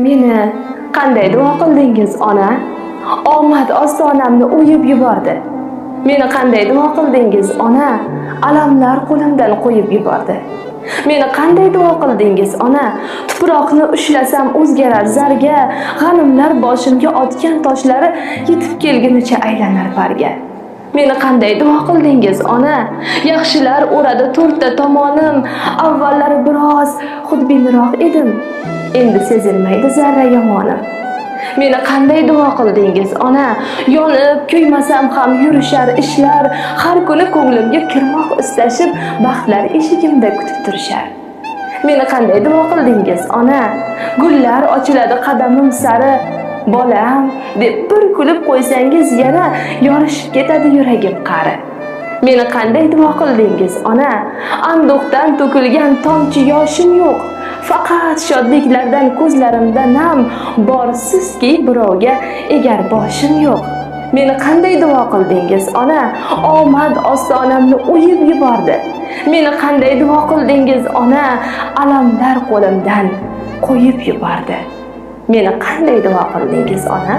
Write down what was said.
Meni qanday duo qildingiz, ona? Omad ostonamni o'yib yubordi. Meni qanday duo qildingiz, ona? Alamlar qo'limdan qo'yib yubordi. Meni qanday duo qildingiz, ona? Tuproqni ushlasam o'zgarar zarga, g'animlar boshimga otgan toshlari yetib kelgunicha aylanar parga. Meni qanday duo qildingiz, ona? Yaxshilar o'radi to'rtta tomonim, avvallari biroz xudbinroq edim. Endi sezilmaydi zarra yomonim. Meni qanday duo qildingiz, ona? Yonib, kuymasam ham yurishar ishlar, har kuni ko'nglimga kirmoq istashib, baxtlar eshigimda kutib turishar. Meni qanday duo qildingiz, ona? Gullar ochiladi qadamim sari, bolam deb bir kulib qo'ysangiz yana yorishib ketadi yuragim qari. Meni qanday duo qildingiz, ona? Anduhdan to'kilgan tomchi yoshim yo'q. Faqat shodliklardan ko'zlarimda nam bor, sizki birovga egar boshim yo'q. Meni qanday duo qildingiz, ona? Omad ostonamni o'yib yubordi. Meni qanday duo qildingiz, ona? Alamlar qo'limdan qo'yib yubordi. Meni qanday duo qildingiz, ona?